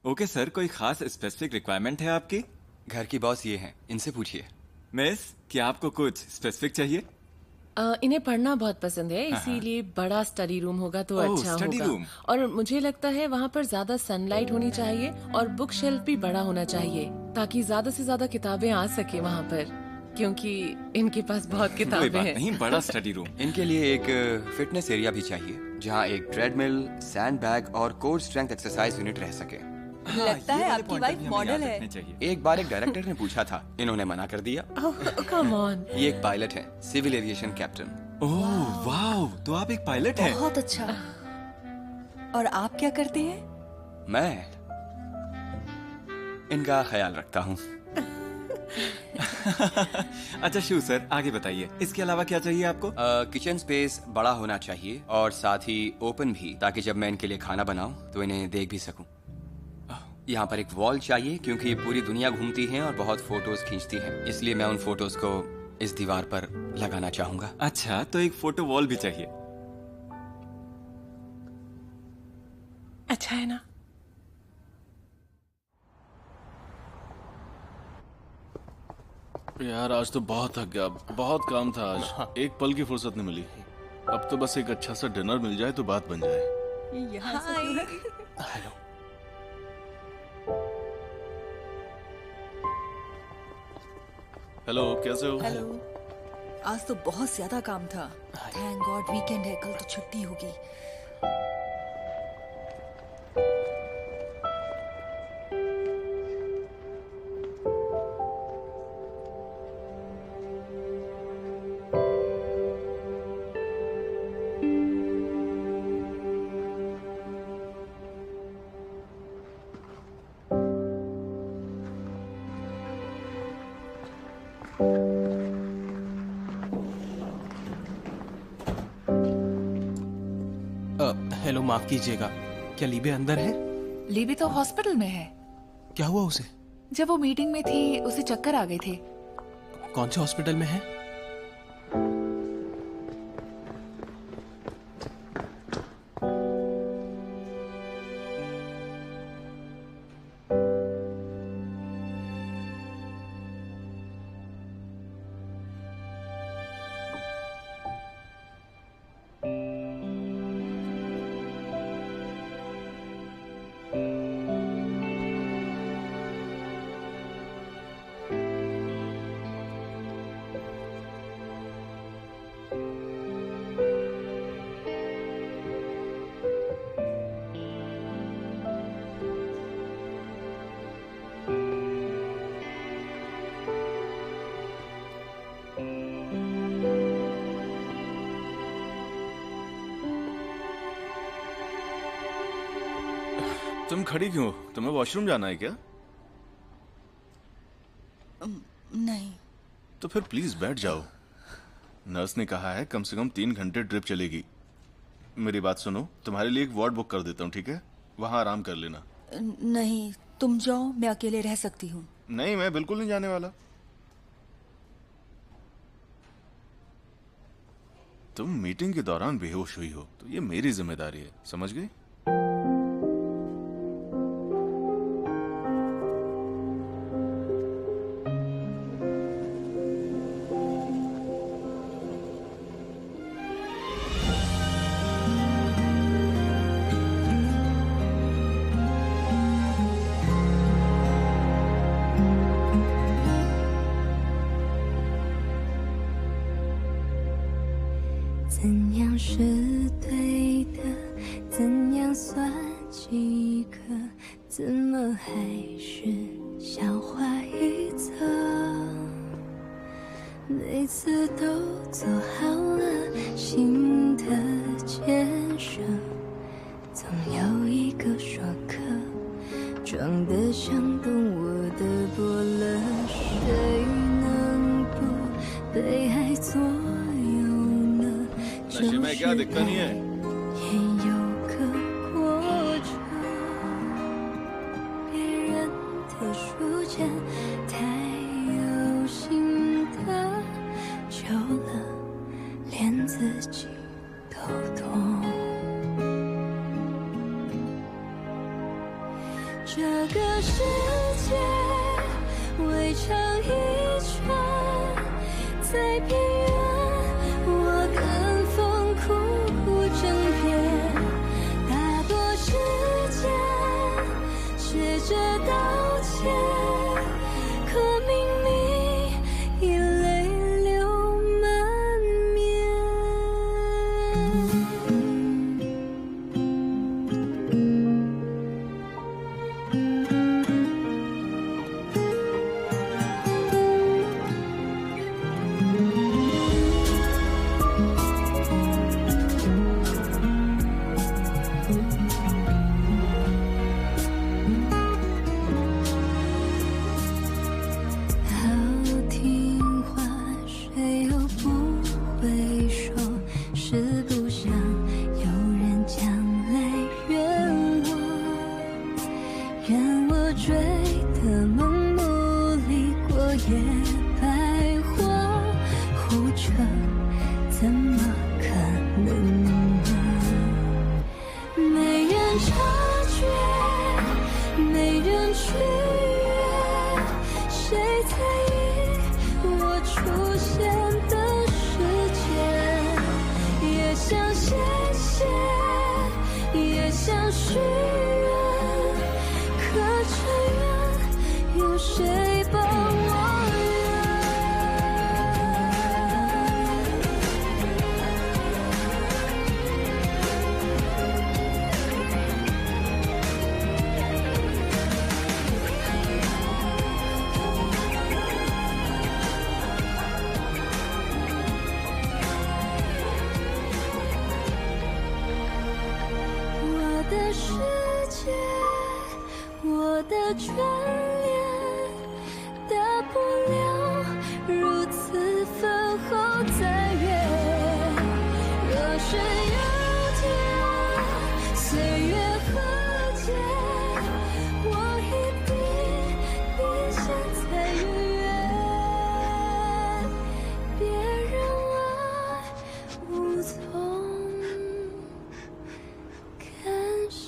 Okay sir, कोई खास specific requirement है आपकी? घर की बॉस ये हैं, इनसे पूछिए। मिस, क्या आपको कुछ स्पेसिफिक चाहिए? इन्हें पढ़ना बहुत पसंद है, इसीलिए बड़ा स्टडी रूम होगा तो अच्छा स्टडी होगा। रूम। और मुझे लगता है वहाँ पर ज्यादा सनलाइट होनी चाहिए और बुक शेल्फ भी बड़ा होना चाहिए ताकि ज्यादा से ज्यादा किताबें आ सके वहाँ पर, क्योंकि इनके पास बहुत कोई किताबें बात हैं। नहीं, बड़ा स्टडी रूम। इनके लिए एक फिटनेस एरिया भी चाहिए जहाँ एक ट्रेडमिल, सैंड बैग और कोर स्ट्रेंथ एक्सरसाइज यूनिट रह सके। लगता है आपकी वाइफ मॉडल है। एक बार एक डायरेक्टर ने पूछा था, इन्होंने मना कर दिया। Come on. ये एक पायलट है, civil aviation captain. Oh wow, तो आप एक पायलट हैं? बहुत अच्छा। और आप क्या करते हैं? मैं इनका ख्याल रखता हूँ। अच्छा शू सर, आगे बताइए, इसके अलावा क्या चाहिए आपको? किचन स्पेस बड़ा होना चाहिए और साथ ही ओपन भी, ताकि जब मैं इनके लिए खाना बनाऊं तो इन्हें देख भी सकूं। यहाँ पर एक वॉल चाहिए क्योंकि ये पूरी दुनिया घूमती हैं और बहुत फोटोज खींचती हैं, इसलिए मैं उन फोटोज को इस दीवार पर लगाना चाहूंगा। अच्छा, तो एक फोटो वॉल भी चाहिए। अच्छा है ना? यार आज तो बहुत थक गया, बहुत काम था आज, एक पल की फुर्सत नहीं मिली। अब तो बस एक अच्छा सा डिनर मिल जाए तो बात बन जाए। हेलो। हेलो, कैसे हो? हेलो। आज तो बहुत ज्यादा काम था। थैंक गॉड वीकेंड है, कल तो छुट्टी होगी। हेलो, माफ कीजिएगा, क्या लीबे अंदर है? लीबी तो हॉस्पिटल में है। क्या हुआ उसे? जब वो मीटिंग में थी उसे चक्कर आ गए थे। कौन से हॉस्पिटल में है? तुम खड़ी क्यों? तुम्हें वॉशरूम जाना है क्या? नहीं। तो फिर प्लीज बैठ जाओ। नर्स ने कहा है कम से कम 3 घंटे ड्रिप चलेगी। मेरी बात सुनो, तुम्हारे लिए एक वार्ड बुक कर देता हूँ, ठीक है? वहां आराम कर लेना। नहीं, तुम जाओ, मैं अकेले रह सकती हूँ। नहीं, मैं बिल्कुल नहीं जाने वाला। तुम मीटिंग के दौरान बेहोश हुई हो तो ये मेरी जिम्मेदारी है, समझ गई?怎样样是对的？怎样算及格？怎么还是笑话一则？每次都做好了新的建设，总有一个说客，装得像懂我的伯乐。谁能不被爱左右呢？नशे में क्या दिक्कत नहीं है? 也有个过程，别人的书签太有心得，久了连自己都懂。这个世界围成一圈，在边缘我跟风苦苦争辩，大多时间学着道歉，可明明已泪流满面。好听话，谁又不会说？是不想有人将来怨我追的梦努力过也白活，胡扯怎么可能呢？没人察觉，没人去约，谁在意我出现的时间？也想谢谢，也想许愿，可这愿有谁帮我圆？我的世界，我的眷恋，大不了如此分后再约。若是有天岁月和解，我一定比现在愉悦。别人爱无从感谢。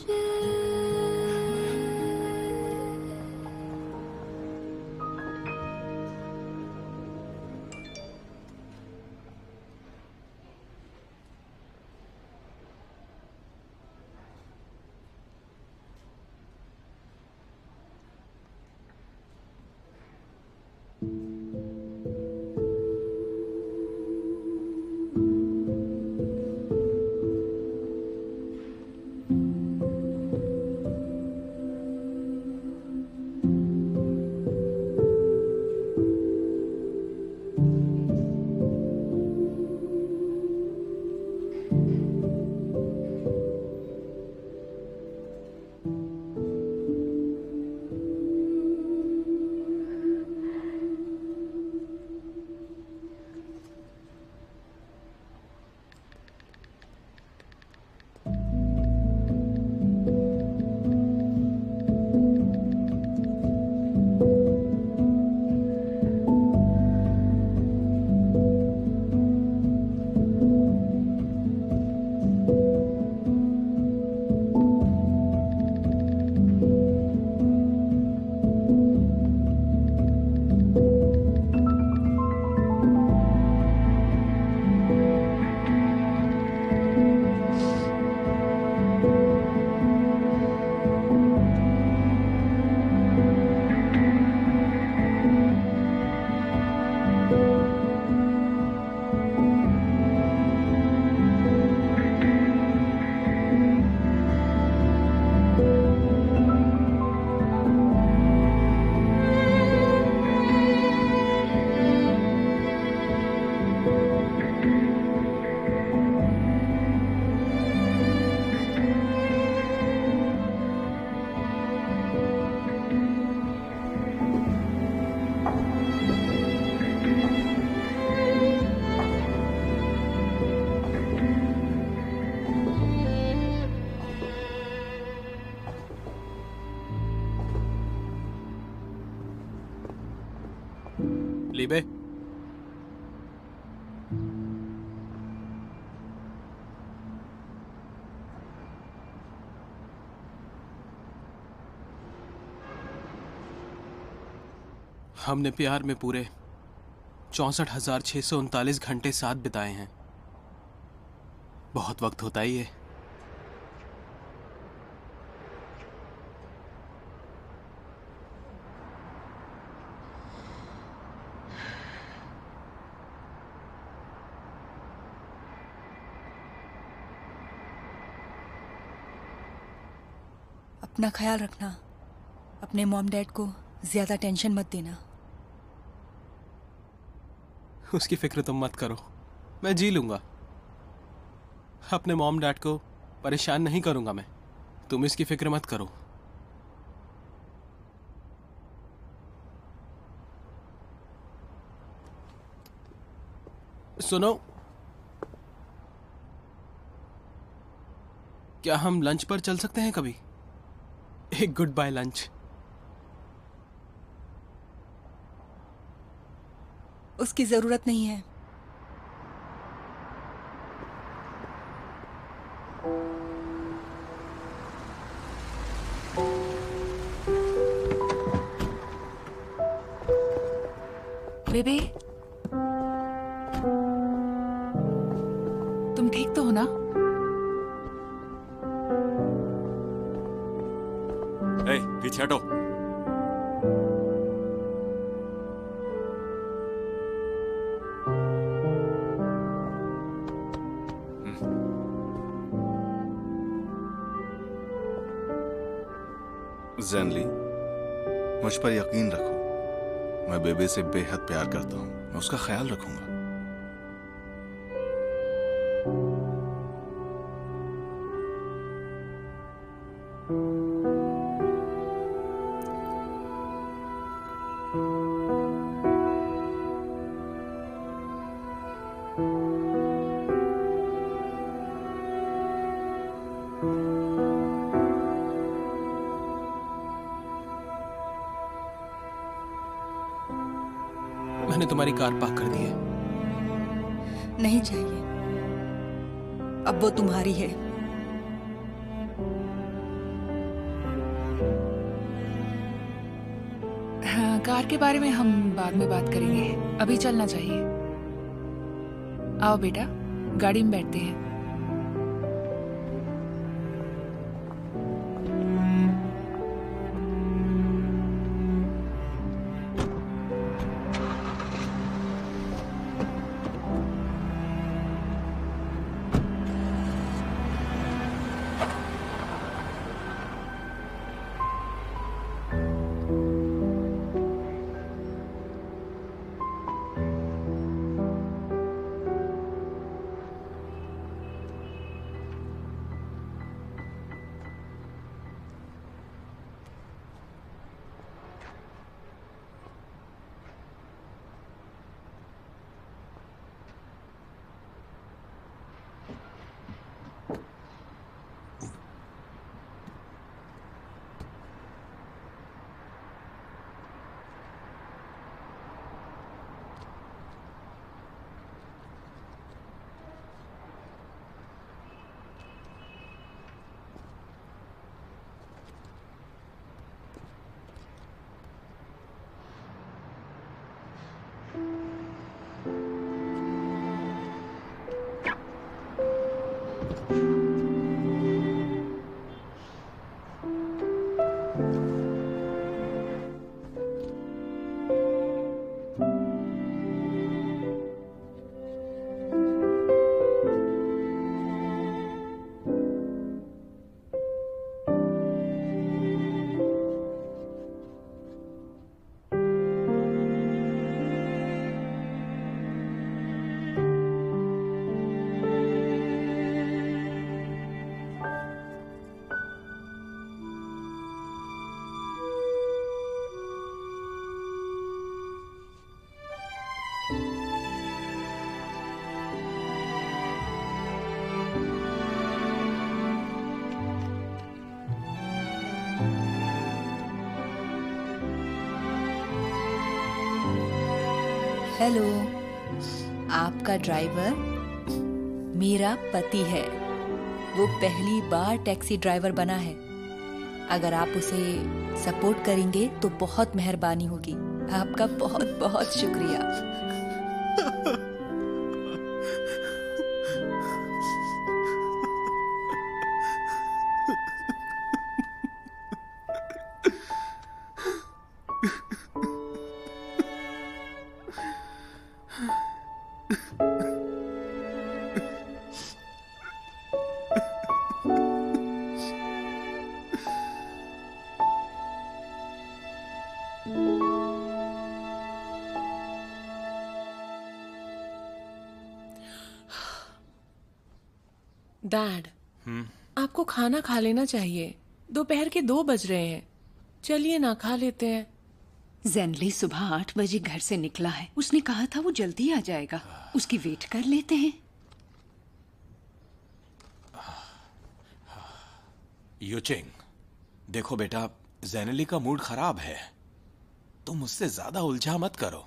लीबे, हमने प्यार में पूरे 64,639 घंटे साथ बिताए हैं। बहुत वक्त होता ही है। अपना ख्याल रखना, अपने मॉम डैड को ज्यादा टेंशन मत देना। उसकी फिक्र तुम मत करो, मैं जी लूंगा। अपने मॉम डैड को परेशान नहीं करूंगा मैं, तुम इसकी फिक्र मत करो। सुनो, क्या हम लंच पर चल सकते हैं कभी? एक गुड बाय लंच। उसकी जरूरत नहीं है। बेबी, तुम ठीक तो हो ना? ए, पीछे हटो। जैनली, मुझ पर यकीन रखो, मैं बेबे से बेहद प्यार करता हूँ। मैं उसका ख्याल रखूंगा। मैंने तुम्हारी कार पार्क कर दी है। नहीं चाहिए, अब वो तुम्हारी है। हाँ, कार के बारे में हम बाद में बात करेंगे, अभी चलना चाहिए। आओ बेटा, गाड़ी में बैठते हैं। हेलो, आपका ड्राइवर मेरा पति है। वो पहली बार टैक्सी ड्राइवर बना है। अगर आप उसे सपोर्ट करेंगे तो बहुत मेहरबानी होगी। आपका बहुत बहुत शुक्रिया। डैड, आपको खाना खा लेना चाहिए। दोपहर के 2 बज रहे हैं। चलिए ना, खा लेते हैं। जेनली सुबह 8 बजे घर से निकला है। उसने कहा था वो जल्दी आ जाएगा। उसकी वेट कर लेते हैं। यूचिंग, देखो बेटा, जेनली का मूड खराब है। तुम उससे ज्यादा उलझा मत करो।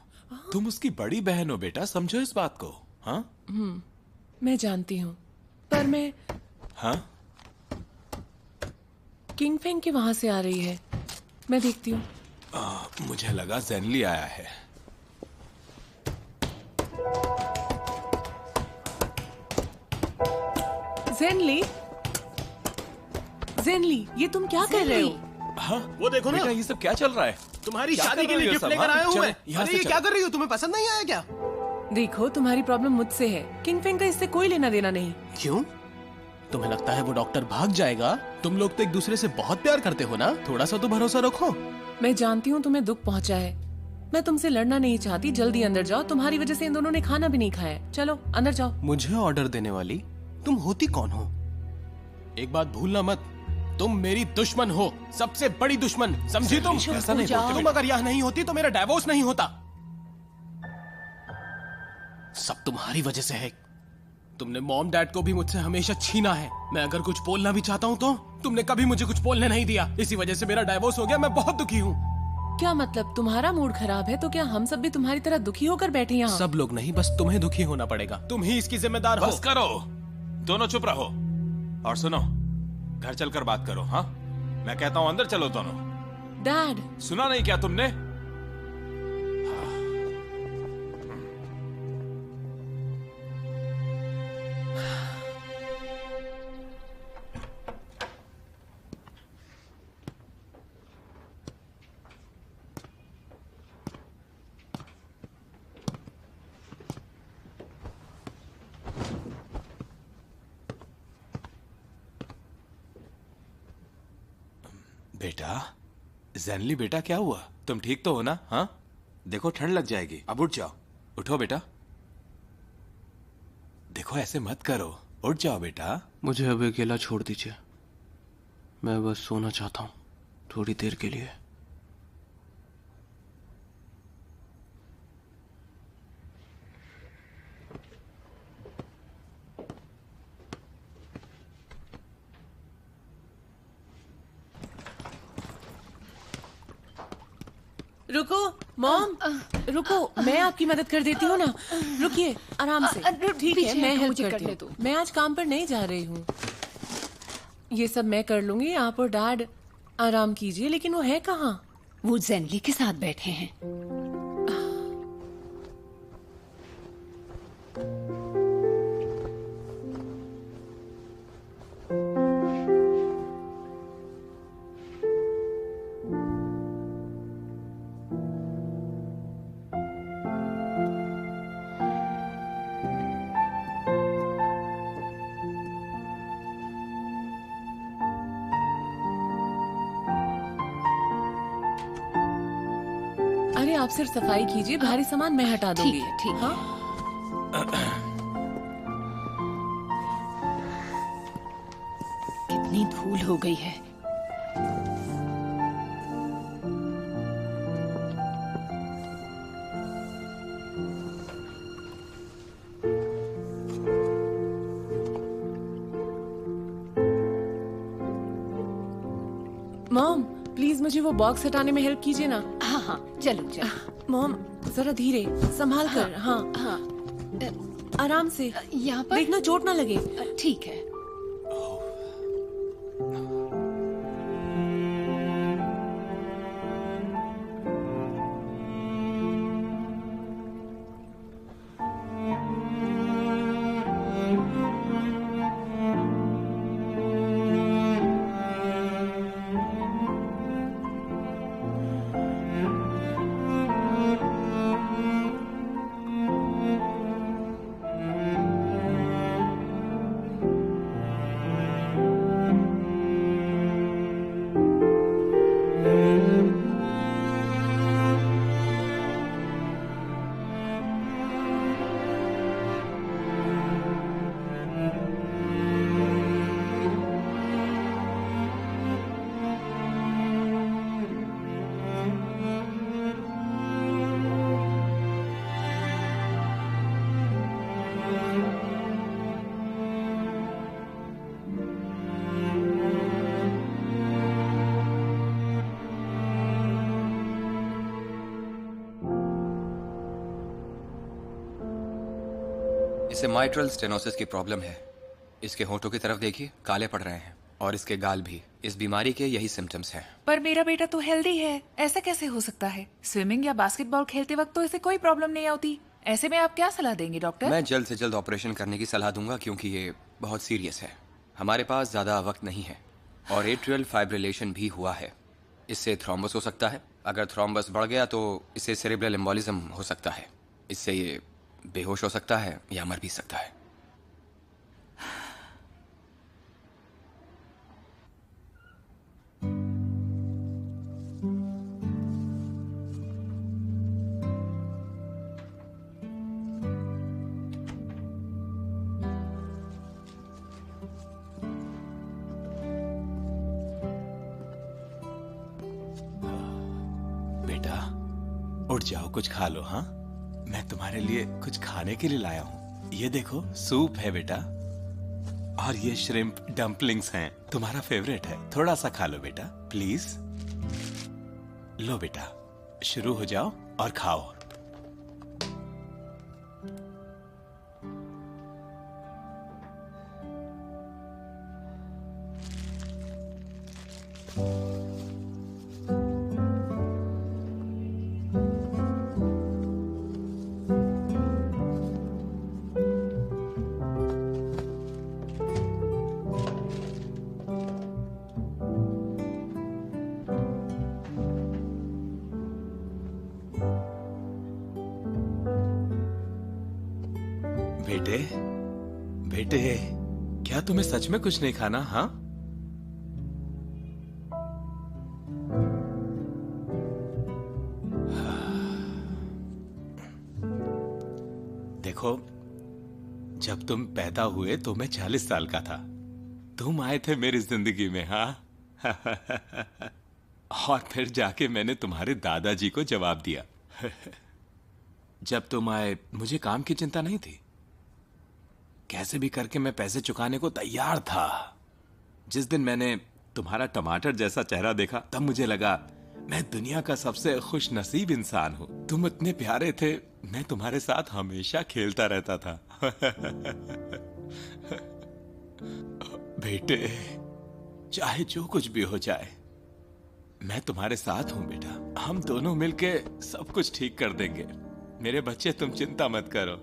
तुम उसकी बड़ी बहन हो बेटा, समझो इस बात को। हाँ मैं जानती हूँ, पर मैं हाँ किंग फेंग के वहां से आ रही है। मैं देखती हूँ। मुझे लगा जेनली आया है। जेनली, जेनली, ये तुम क्या कर रहे हो? हाँ वो देखो ना, बेटा, ये सब क्या चल रहा है? तुम्हारी क्या शादी कर के रही लिए हो गिफ्ट सब, लेकर हाँ? आया हूँ चलो, मैं। यहाँ अरे से ये चलो। क्या कर रही हो? तुम्हें पसंद नहीं आया क्या? देखो, तुम्हारी प्रॉब्लम मुझसे है। किंग फेंग का इससे कोई लेना देना नहीं। क्यों? तुम्हें लगता है वो डॉक्टर भाग जाएगा? तुम लोग तो एक दूसरे से बहुत प्यार करते हो ना। थोड़ा सा तो भरोसा रखो। मैं जानती हूँ तुम्हें दुख पहुँचा है। मैं तुमसे लड़ना नहीं चाहती। जल्दी अंदर जाओ। तुम्हारी वजह से इन दोनों ने खाना भी नहीं खाया। चलो अंदर जाओ। मुझे ऑर्डर देने वाली तुम होती कौन हो? एक बात भूलना मत, तुम मेरी दुश्मन हो, सबसे बड़ी दुश्मन। समझी तुम? ऐसा नहीं बोलते तुम अगर यहाँ नहीं होती तो मेरा डाइवोर्स नहीं होता। सब तुम्हारी वजह से है। तुमने मॉम डैड को भी मुझसे हमेशा छीना है। मैं अगर कुछ बोलना भी चाहता हूँ तो तुमने कभी मुझे कुछ बोलने नहीं दिया। इसी वजह से मेरा डाइवोर्स हो गया। मैं बहुत दुखी हूँ। क्या मतलब? तुम्हारा मूड खराब है तो क्या हम सब भी तुम्हारी तरह दुखी होकर बैठे यहाँ? सब लोग नहीं, बस तुम्हें दुखी होना पड़ेगा। तुम ही इसकी जिम्मेदार हो। बस करो, दोनों चुप रहो और सुनो, घर चलकर बात करो। हाँ, मैं कहता हूँ अंदर चलो दोनों। डैड, सुना नहीं क्या तुमने? बेटा, जेनली बेटा, क्या हुआ? तुम ठीक तो हो ना? हाँ, देखो ठंड लग जाएगी। अब उठ जाओ। उठो बेटा। देखो ऐसे मत करो, उठ जाओ बेटा। मुझे अब अकेला छोड़ दीजिए। मैं बस सोना चाहता हूँ, थोड़ी देर के लिए। रुको मॉम, रुको, मैं आपकी मदद कर देती हूँ ना। रुकिए, आराम से। ठीक है, मैं हेल्प करती हूँ। मैं आज काम पर नहीं जा रही हूँ। ये सब मैं कर लूंगी। आप और डैड आराम कीजिए। लेकिन वो है कहाँ? वो जेनली के साथ बैठे हैं। अरे आप सिर्फ सफाई कीजिए, भारी सामान मैं हटा दूंगी। ठीक है। हाँ? कितनी धूल हो गई है। मॉम, प्लीज मुझे वो बॉक्स हटाने में हेल्प कीजिए ना। हाँ हाँ चलो चलो। मॉम जरा धीरे संभाल कर। हाँ हाँ आराम से, यहाँ पर देखना चोट ना लगे। ठीक है। इसे माइट्रल स्टेनोसिस की प्रॉब्लम है। इसके होंठों की तरफ देखिए, काले पड़ रहे हैं, और इसके गाल भी। इस बीमारी के यही सिम्टम्स हैं। पर मेरा बेटा तो हेल्दी है, ऐसा कैसे हो सकता है? स्विमिंग या बास्केटबॉल खेलते वक्त तो इसे कोई प्रॉब्लम नहीं होती। ऐसे में आप क्या सलाह देंगे डॉक्टर? मैं जल्द से जल्द ऑपरेशन करने की सलाह दूंगा, क्योंकि ये बहुत सीरियस है। हमारे पास ज्यादा वक्त नहीं है, और एट्रियल फाइब्रिलेशन भी हुआ है। इससे थ्रोम्बस हो सकता है। अगर थ्रोम्बस बढ़ गया तो इससे सेरेब्रल एम्बोलिज्म हो सकता है। इससे ये बेहोश हो सकता है या मर भी सकता है। बेटा उठ जाओ, कुछ खा लो। हाँ, मैं तुम्हारे लिए कुछ खाने के लिए लाया हूँ। ये देखो सूप है बेटा, और ये श्रिम्प डम्पलिंग्स हैं, तुम्हारा फेवरेट है। थोड़ा सा खा लो बेटा प्लीज। लो बेटा, शुरू हो जाओ और खाओ। बेटे बेटे, क्या तुम्हें सच में कुछ नहीं खाना? हाँ, देखो जब तुम पैदा हुए तो मैं 40 साल का था। तुम आए थे मेरी जिंदगी में। हाँ और फिर जाके मैंने तुम्हारे दादाजी को जवाब दिया। जब तुम आए मुझे काम की चिंता नहीं थी। कैसे भी करके मैं पैसे चुकाने को तैयार था। जिस दिन मैंने तुम्हारा टमाटर जैसा चेहरा देखा, तब मुझे लगा मैं दुनिया का सबसे खुश नसीब इंसान हूं। तुम इतने प्यारे थे, मैं तुम्हारे साथ हमेशा खेलता रहता था। बेटे, चाहे जो कुछ भी हो जाए, मैं तुम्हारे साथ हूं बेटा। हम दोनों मिलके सब कुछ ठीक कर देंगे। मेरे बच्चे, तुम चिंता मत करो।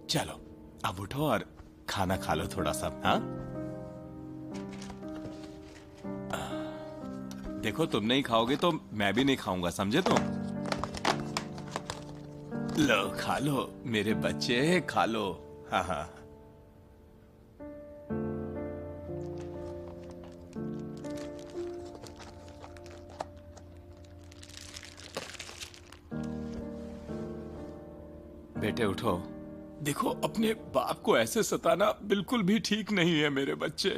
चलो अब उठो और खाना खा लो थोड़ा सा। हाँ, देखो तुम नहीं खाओगे तो मैं भी नहीं खाऊंगा, समझे तुम? लो खा लो मेरे बच्चे, खा लो। हाँ हाँ, बेटे उठो। देखो अपने बाप को ऐसे सताना बिल्कुल भी ठीक नहीं है मेरे बच्चे।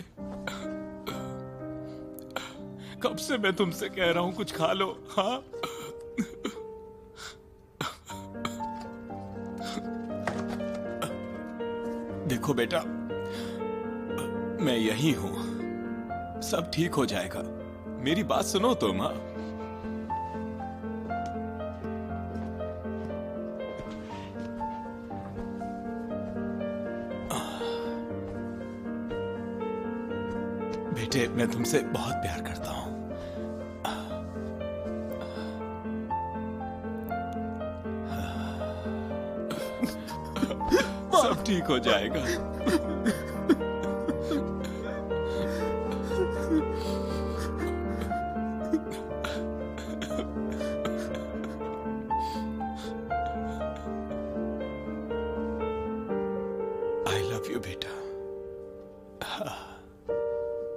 कब से मैं तुमसे कह रहा हूं कुछ खा लो। हाँ, देखो बेटा, मैं यही हूं, सब ठीक हो जाएगा। मेरी बात सुनो तुम। हाँ, बेटे, मैं तुमसे बहुत प्यार करता हूँ। सब ठीक हो जाएगा। आई लव यू बेटा।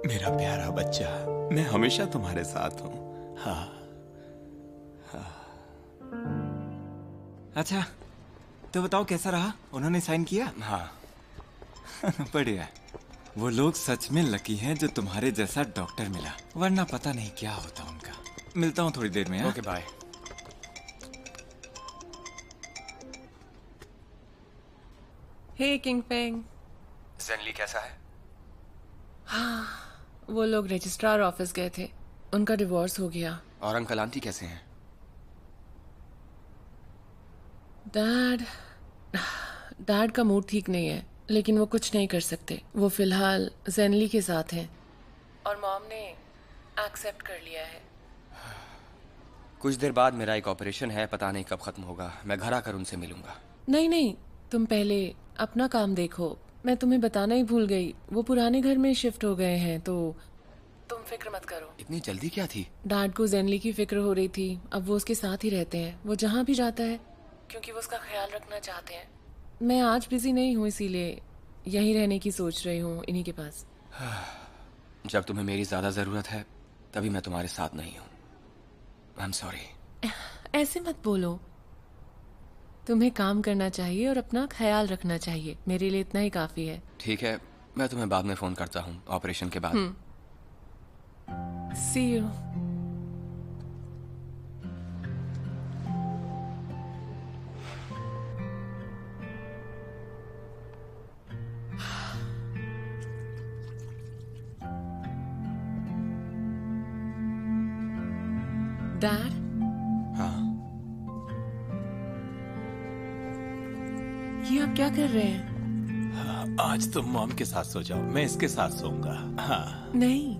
मेरा प्यारा बच्चा, मैं हमेशा तुम्हारे साथ हूँ। हाँ। अच्छा, तो बताओ कैसा रहा? उन्होंने साइन किया? हाँ। बढ़िया। वो लोग सच में लकी हैं जो तुम्हारे जैसा डॉक्टर मिला, वरना पता नहीं क्या होता उनका। मिलता हूँ थोड़ी देर में। Okay, bye. हे किंग पेंग। ज़ेनली कैसा है? हाँ, वो लोग रजिस्ट्रार ऑफिस गए थे, उनका डिवोर्स हो गया। और अंकल आंटी कैसे हैं? डैड का मूड ठीक नहीं है, लेकिन वो कुछ नहीं कर सकते। वो फिलहाल ज़ेनली के साथ हैं और मॉम ने एक्सेप्ट कर लिया है। कुछ देर बाद मेरा एक ऑपरेशन है, पता नहीं कब खत्म होगा। मैं घर आकर उनसे मिलूंगा। नहीं, तुम पहले अपना काम देखो। मैं तुम्हें बताना ही भूल गई, वो पुराने घर में शिफ्ट हो गए हैं, तो तुम फिक्र मत करो। इतनी जल्दी क्या थी? डैड को ज़ेनली की फिक्र हो रही थी। अब वो उसके साथ ही रहते हैं, वो जहाँ भी जाता है, क्योंकि वो उसका ख्याल रखना चाहते हैं। मैं आज बिजी नहीं हूँ, इसीलिए यहीं रहने की सोच रही हूँ, इन्हीं के पास। जब तुम्हें मेरी ज्यादा जरूरत है तभी मैं तुम्हारे साथ नहीं हूँ। I am sorry. ऐसे मत बोलो। तुम्हें काम करना चाहिए और अपना ख्याल रखना चाहिए। मेरे लिए इतना ही काफी है। ठीक है, मैं तुम्हें बाद में फोन करता हूँ ऑपरेशन के बाद। See you. डैड? हाँ। ये आप क्या कर रहे हैं? आज तुम मॉम के साथ सो जाओ, मैं इसके साथ सोऊंगा। हाँ। नहीं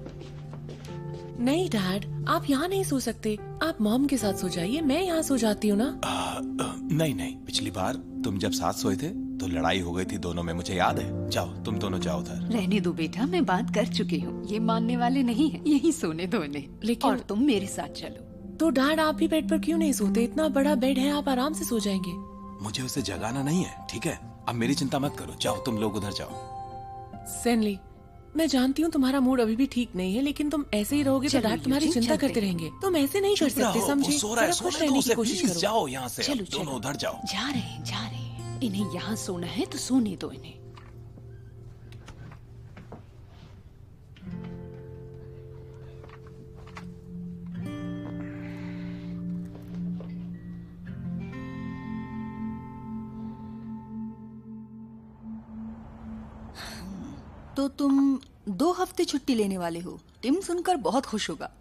डैड, आप यहाँ नहीं सो सकते। आप मॉम के साथ सो जाइए, मैं यहाँ सो जाती हूँ ना। नहीं, पिछली बार तुम जब साथ सोए थे तो लड़ाई हो गई थी दोनों में, मुझे याद है। जाओ, तुम दोनों जाओ उधर। रहने दो बेटा, मैं बात कर चुकी हूँ। ये मानने वाले नहीं है, यही सोने दो इन्हें। लेकिन और तुम मेरे साथ चलो। तो डैड, आप भी बेड पर क्यों नहीं सोते? इतना बड़ा बेड है, आप आराम से सो जाएंगे। मुझे उसे जगाना नहीं है, ठीक है? अब मेरी चिंता मत करो, जाओ तुम लोग उधर जाओ। ज़ेनली, मैं जानती हूँ तुम्हारा मूड अभी भी ठीक नहीं है, लेकिन तुम ऐसे ही रहोगे तो डैड तुम्हारी चिंता करते रहेंगे। तुम ऐसे नहीं कर सकते, समझे? जरा खुश रहने की कोशिश करो। जाओ यहाँ से, चलो, दोनों उधर जाओ। जा रहे हैं। इन्हें यहाँ सोना है तो सोने दो इन्हें। तो तुम 2 हफ्ते छुट्टी लेने वाले हो? टिम सुनकर बहुत खुश होगा।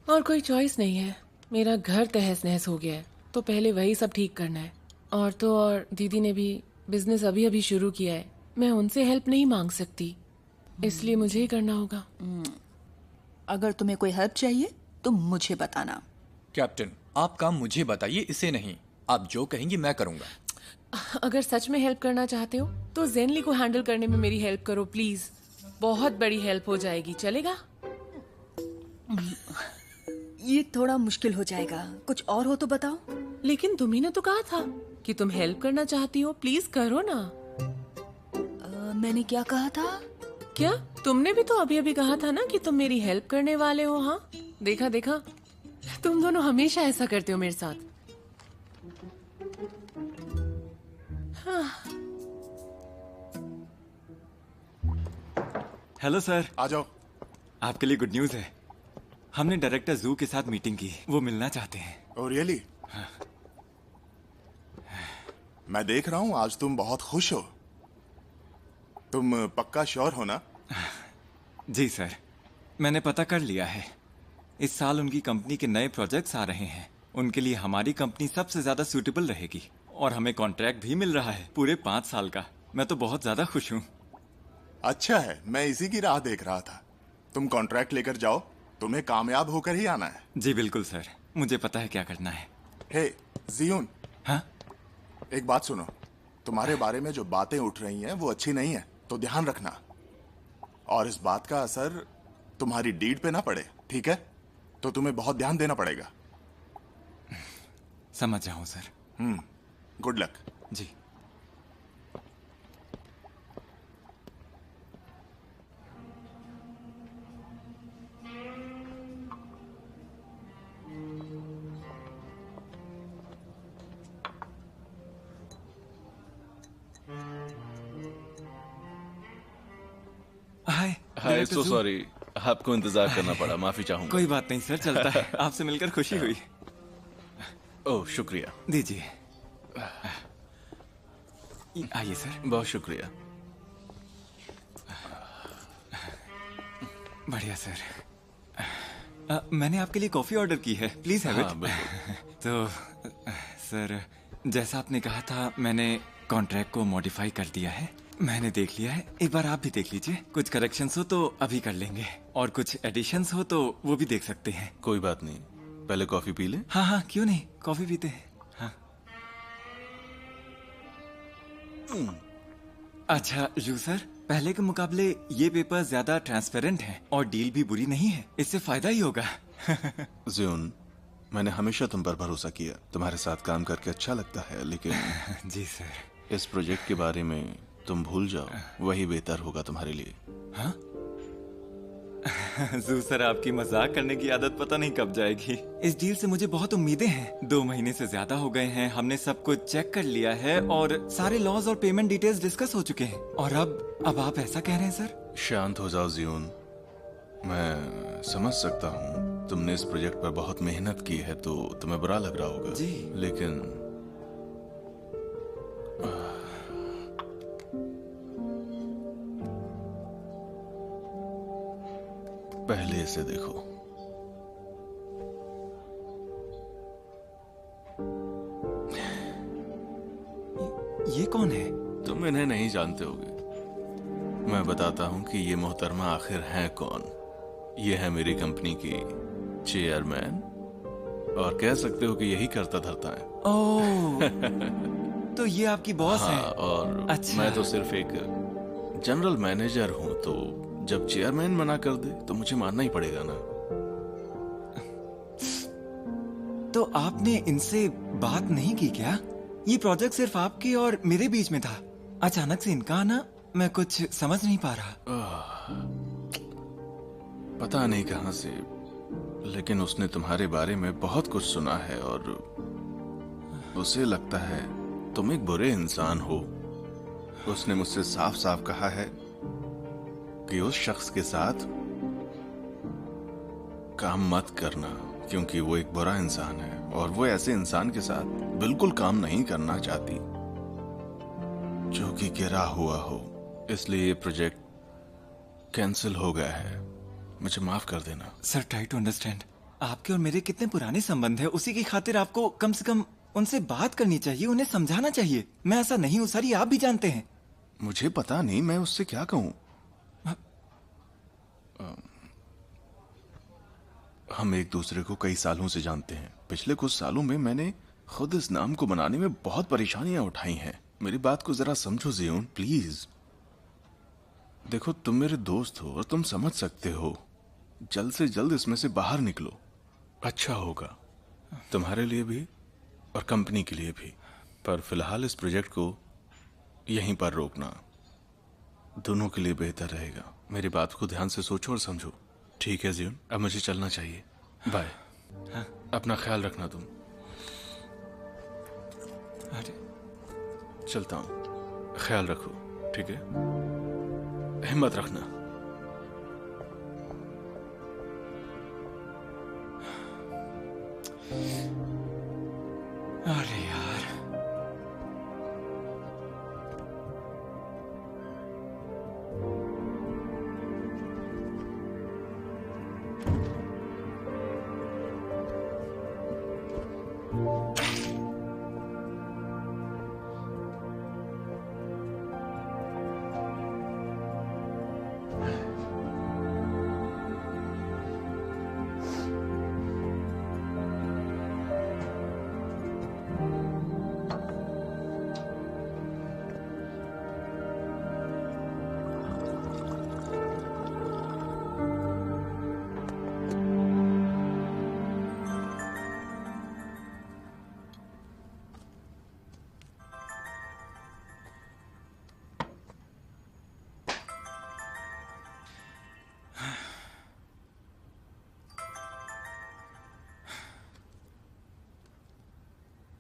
और कोई चॉइस नहीं है। मेरा घर तहस नहस हो गया है, तो पहले वही सब ठीक करना है। और तो और दीदी ने भी बिजनेस अभी शुरू किया है। मैं उनसे हेल्प नहीं मांग सकती, इसलिए मुझे ही करना होगा। अगर तुम्हें कोई हेल्प चाहिए तो मुझे बताना। कैप्टन, आप काम मुझे बताइए, इसे नहीं। आप जो कहेंगी मैं करूंगा। अगर सच में हेल्प करना चाहते हो तो ज़ेनली को हैंडल करने में मेरी हेल्प करो प्लीज। बहुत बड़ी हेल्प हो जाएगी, चलेगा? ये थोड़ा मुश्किल हो जाएगा, कुछ और हो तो बताओ। लेकिन तुम ही ने तो कहा था कि तुम हेल्प करना चाहती हो, प्लीज करो ना। मैंने क्या कहा था? क्या? तुमने भी तो अभी कहा था ना कि तुम मेरी हेल्प करने वाले हो। हाँ, देखा, तुम दोनों हमेशा ऐसा करते हो मेरे साथ। Hello sir. आ जाओ। आपके लिए गुड न्यूज है। हमने डायरेक्टर जू के साथ मीटिंग की, वो मिलना चाहते हैं। Oh really? मैं देख रहा हूँ आज तुम बहुत खुश हो। तुम पक्का श्योर हो ना? जी सर, मैंने पता कर लिया है। इस साल उनकी कंपनी के नए प्रोजेक्ट्स आ रहे हैं। उनके लिए हमारी कंपनी सबसे ज्यादा सूटेबल रहेगी और हमें कॉन्ट्रैक्ट भी मिल रहा है पूरे 5 साल का। मैं तो बहुत ज्यादा खुश हूँ। अच्छा है, मैं इसी की राह देख रहा था। तुम कॉन्ट्रैक्ट लेकर जाओ, तुम्हें कामयाब होकर ही आना है। जी बिल्कुल सर, मुझे पता है क्या करना है। हे जियून, हाँ? एक बात सुनो, तुम्हारे बारे में जो बातें उठ रही हैं वो अच्छी नहीं है, तो ध्यान रखना। और इस बात का असर तुम्हारी डीड पे ना पड़े, ठीक है? तो तुम्हें बहुत ध्यान देना पड़ेगा। समझ जाऊं सर। Good luck. जी। हाय, सो सॉरी, आपको इंतजार करना पड़ा, माफी चाहूंगा। कोई बात नहीं सर, चलता है। आपसे मिलकर खुशी हुई। ओह शुक्रिया। दीजिए। आइए सर। बहुत शुक्रिया। बढ़िया सर। मैंने आपके लिए कॉफी ऑर्डर की है, प्लीज हैव इट। तो सर, जैसा आपने कहा था, मैंने कॉन्ट्रैक्ट को मॉडिफाई कर दिया है। मैंने देख लिया है, एक बार आप भी देख लीजिए। कुछ करेक्शंस हो तो अभी कर लेंगे, और कुछ एडिशंस हो तो वो भी देख सकते हैं। कोई बात नहीं, पहले कॉफी पी ले। हाँ हाँ, क्यों नहीं, कॉफी पीते हैं। हाँ। अच्छा यू सर, पहले के मुकाबले ये पेपर ज्यादा ट्रांसपेरेंट है और डील भी बुरी नहीं है, इससे फायदा ही होगा। ज़ियोन, मैंने हमेशा तुम पर भरोसा किया, तुम्हारे साथ काम करके अच्छा लगता है, लेकिन जी सर। इस प्रोजेक्ट के बारे में तुम भूल जाओ, वही बेहतर होगा तुम्हारे लिए। हाँ? जू सर, आपकी मजाक करने की आदत पता नहीं कब जाएगी। इस डील से मुझे बहुत उम्मीदें हैं। 2 महीने से ज्यादा हो गए हैं, हमने सब कुछ चेक कर लिया है और सारे लॉज और पेमेंट डिटेल्स डिस्कस हो चुके हैं। और अब आप ऐसा कह रहे हैं सर? शांत हो जाओ ज़ियोन, मैं समझ सकता हूँ तुमने इस प्रोजेक्ट पर बहुत मेहनत की है, तो तुम्हें बुरा लग रहा होगा जी, लेकिन पहले इसे देखो। ये कौन है? तुम इन्हें नहीं जानते होगे, मैं बताता हूँ कि ये मोहतरमा आखिर हैं कौन। ये है मेरी कंपनी की चेयरमैन, और कह सकते हो कि यही करता धरता है। ओह, तो ये आपकी बॉस है? और अच्छा। मैं तो सिर्फ एक जनरल मैनेजर हूँ, तो जब चेयरमैन मना कर दे तो मुझे मानना ही पड़ेगा ना। तो आपने इनसे बात नहीं की क्या? ये प्रोजेक्ट सिर्फ आपके और मेरे बीच में था, अचानक से इनका आना, मैं कुछ समझ नहीं पा रहा। पता नहीं कहां से, लेकिन उसने तुम्हारे बारे में बहुत कुछ सुना है और उसे लगता है तुम एक बुरे इंसान हो। उसने मुझसे साफ साफ कहा है कि उस शख्स के साथ काम मत करना, क्योंकि वो एक बुरा इंसान है और वो ऐसे इंसान के साथ बिल्कुल काम नहीं करना चाहती जो कि गिरा हुआ हो। इसलिए ये प्रोजेक्ट कैंसिल हो गया है, मुझे माफ कर देना। सर, ट्राई टू अंडरस्टैंड, आपके और मेरे कितने पुराने संबंध है, उसी की खातिर आपको कम से कम उनसे बात करनी चाहिए, उन्हें समझाना चाहिए। मैं ऐसा नहीं हूँ सर, ये आप भी जानते हैं। मुझे पता नहीं मैं उससे क्या कहूं। हम एक दूसरे को कई सालों से जानते हैं। पिछले कुछ सालों में मैंने खुद इस नाम को बनाने में बहुत परेशानियां उठाई हैं। मेरी बात को जरा समझो ज़ियोन, प्लीज। देखो, तुम मेरे दोस्त हो और तुम समझ सकते हो। जल्द से जल्द इसमें से बाहर निकलो, अच्छा होगा तुम्हारे लिए भी और कंपनी के लिए भी। पर फिलहाल इस प्रोजेक्ट को यहीं पर रोकना दोनों के लिए बेहतर रहेगा। मेरी बात को ध्यान से सोचो और समझो, ठीक है ज़ियोन? अब मुझे चलना चाहिए, बाय। हाँ? अपना ख्याल रखना तुम। अरे चलता हूँ, ख्याल रखो, ठीक है? हिम्मत रखना। अरे यार,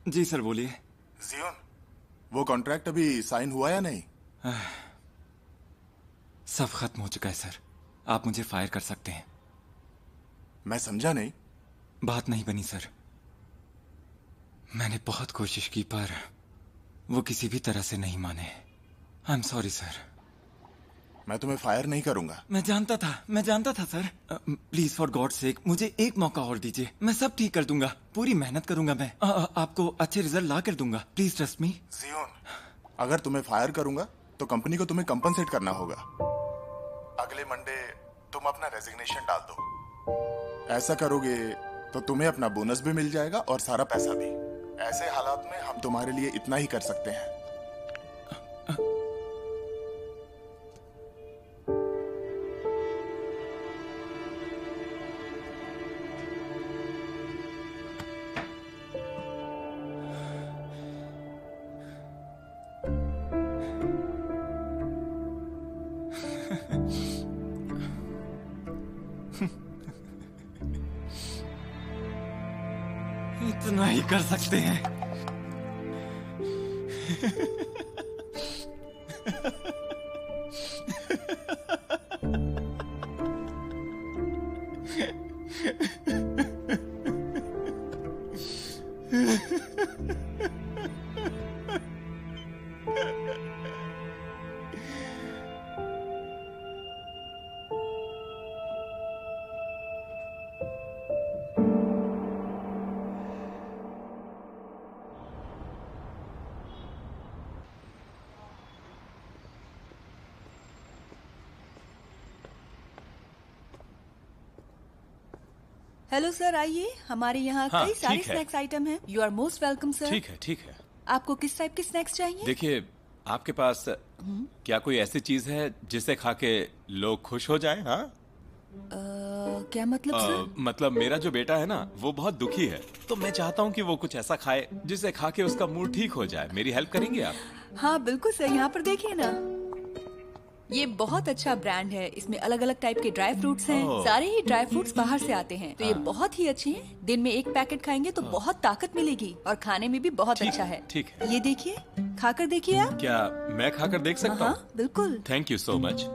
जी सर बोलिए। जियोन, वो कॉन्ट्रैक्ट अभी साइन हुआ या नहीं? सब खत्म हो चुका है सर, आप मुझे फायर कर सकते हैं। मैं समझा नहीं। बात नहीं बनी सर, मैंने बहुत कोशिश की पर वो किसी भी तरह से नहीं माने। I am sorry sir. मैं तुम्हें फायर नहीं करूंगा। मैं जानता था sir. Please for God sake मुझे एक मौका और दीजिए, मैं सब ठीक कर दूंगा, पूरी मेहनत करूंगा मैं। आपको अच्छे रिजल्ट ला कर दूंगा, प्लीज ट्रस्ट मी। जियोन, अगर तुम्हें फायर करूंगा तो कंपनी को तुम्हें कंपनसेट करना होगा। अगले मंडे तुम अपना रेजिग्नेशन डाल दो। ऐसा करोगे तो तुम्हें अपना बोनस भी मिल जाएगा और सारा पैसा भी। ऐसे हालात में हम तुम्हारे लिए इतना ही कर सकते हैं। इतना ही कर सकते हैं। हेलो सर, आइए। हमारे यहाँ हाँ, कई सारे ठीक है। स्नैक्स आइटम हैं। You are most welcome sir. ठीक है। आपको किस टाइप के स्नैक्स चाहिए? देखिए, आपके पास क्या कोई ऐसी चीज है जिसे खा के लोग खुश हो जाएं? हाँ? क्या मतलब सर? मतलब मेरा जो बेटा है ना, वो बहुत दुखी है, तो मैं चाहता हूँ कि वो कुछ ऐसा खाए जिसे खा के उसका मूड ठीक हो जाए। मेरी हेल्प करेंगे आप? हाँ बिल्कुल सर, यहाँ पर देखिए ना, ये बहुत अच्छा ब्रांड है। इसमें अलग अलग टाइप के ड्राई फ्रूट्स हैं। ओह। सारे ही ड्राई फ्रूट्स बाहर से आते हैं, तो ये बहुत ही अच्छे हैं। दिन में एक पैकेट खाएंगे तो बहुत ताकत मिलेगी और खाने में भी बहुत अच्छा है। ठीक है। ये देखिए, खाकर देखिए आप। क्या मैं खाकर देख सकता हूँ? हाँ बिल्कुल। Thank you so much.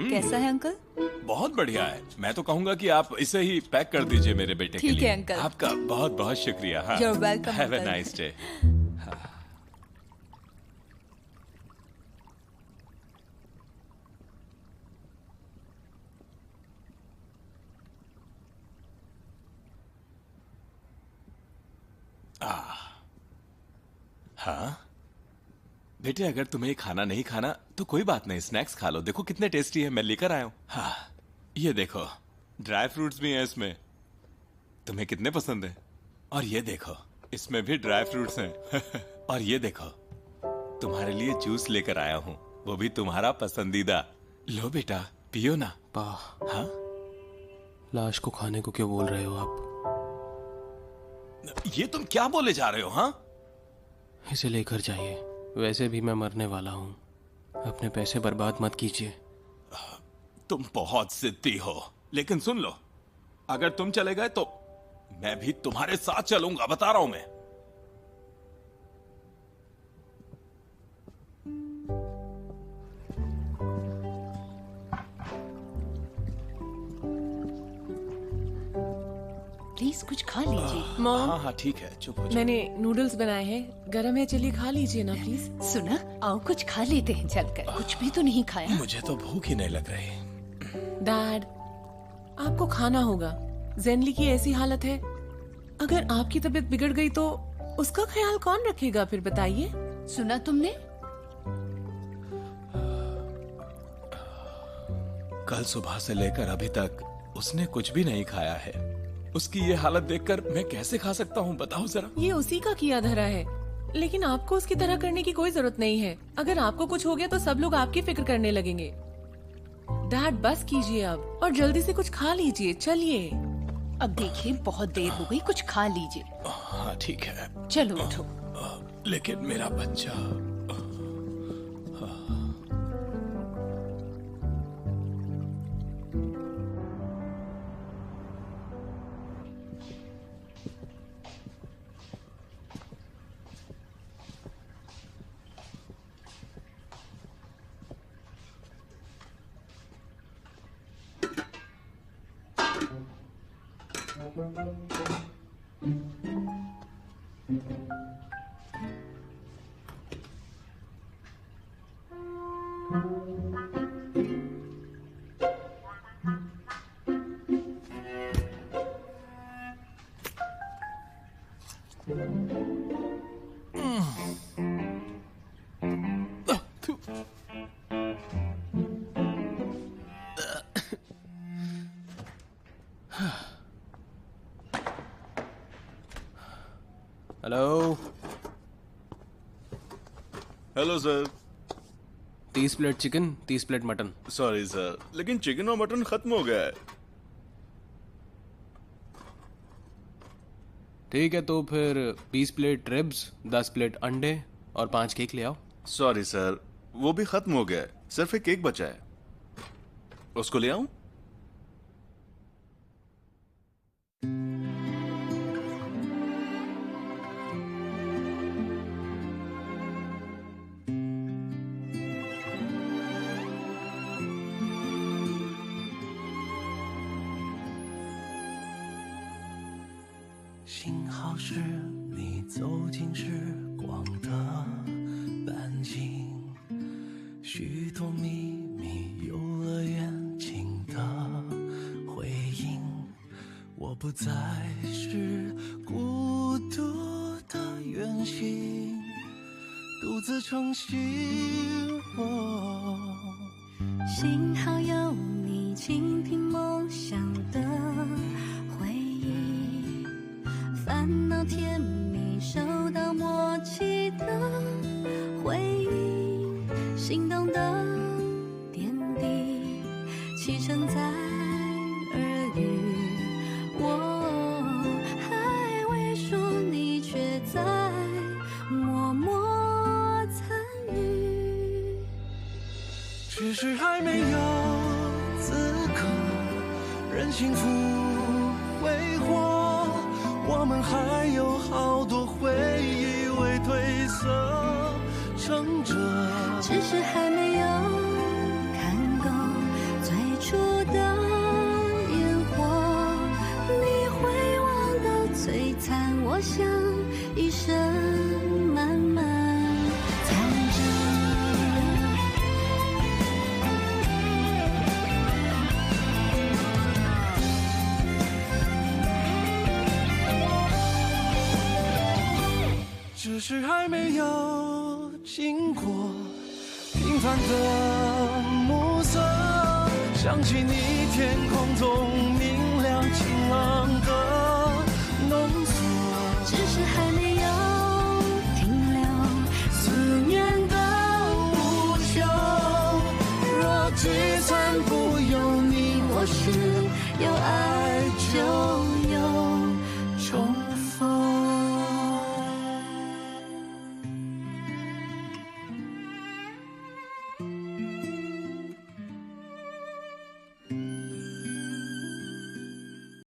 कैसा है अंकल? बहुत बढ़िया है। मैं तो कहूँगा कि आप इसे ही पैक कर दीजिए मेरे बेटे के लिए। ठीक है अंकल। आपका बहुत बहुत शुक्रिया। हाँ, You're welcome, have a uncle. Nice day. हाँ बेटे, अगर तुम्हें खाना नहीं खाना तो कोई बात नहीं, स्नैक्स खा लो। देखो कितने टेस्टी है, मैं लेकर आया हूँ। हाँ, ये देखो, ड्राई फ्रूट्स भी हैं इसमें। तुम्हें कितने पसंद है? और ये देखो, इसमें भी ड्राई फ्रूट्स हैं। और ये देखो, तुम्हारे लिए जूस लेकर आया हूँ, वो भी तुम्हारा पसंदीदा। लो बेटा, पियो ना। हाँ? लाश को खाने को क्यों बोल रहे हो आप? ये तुम क्या बोले जा रहे हो? हाँ, इसे लेकर जाइए, वैसे भी मैं मरने वाला हूँ। अपने पैसे बर्बाद मत कीजिए। तुम बहुत जिद्दी हो, लेकिन सुन लो, अगर तुम चले गए तो मैं भी तुम्हारे साथ चलूंगा, बता रहा हूं मैं। प्लीज कुछ खा लीजिए। मॉम, हाँ ठीक है, चुप हो जाओ। मैंने नूडल्स बनाए हैं, गरम है, चलिए खा लीजिए ना प्लीज। सुना, आओ कुछ खा लेते हैं चलकर। कुछ भी तो नहीं खाया। मुझे तो भूख ही नहीं लग रही। डैड, आपको खाना होगा। जेनली की ऐसी हालत है, अगर आपकी तबीयत बिगड़ गई तो उसका ख्याल कौन रखेगा फिर, बताइए। सुना तुमने? कल सुबह से लेकर अभी तक उसने कुछ भी नहीं खाया है। उसकी ये हालत देखकर मैं कैसे खा सकता हूँ, बताओ जरा। ये उसी का किया धरा है, लेकिन आपको उसकी तरह करने की कोई जरूरत नहीं है। अगर आपको कुछ हो गया तो सब लोग आपकी फिक्र करने लगेंगे। डैड बस कीजिए अब और जल्दी से कुछ खा लीजिए, चलिए। अब देखिए, बहुत देर हो गई, कुछ खा लीजिए। हाँ ठीक है, चलो उठो। लेकिन मेरा बच्चा। Hello. Hello sir. 30 plate chicken, 30 plate mutton. Sorry sir, लेकिन चिकन और मटन खत्म हो गया है। ठीक है, तो फिर 20 प्लेट रिब्स, 10 प्लेट अंडे और 5 केक ले आओ। सॉरी सर, वो भी खत्म हो गया है, सिर्फ एक केक बचा है। उसको ले आऊं?幸好是你走进时光的半径，许多秘密游乐园情的回应。我不再是孤独的远行，独自撑起我。幸好有你倾听梦想的回忆，烦恼甜蜜收到默契的回应，心动的点滴启程在耳语。我还未说，你却在默默参与，只是还没有资格任幸福挥霍，我们还有好多回忆未褪色撑着，只是还没有看够最初的烟火，你回望的璀璨，我想一生慢慢藏着。只是还没有经过平凡的暮色，想起你天空中明亮晴朗的浓缩，只是还没有停留思念的无休。若聚散不由你我是，有爱就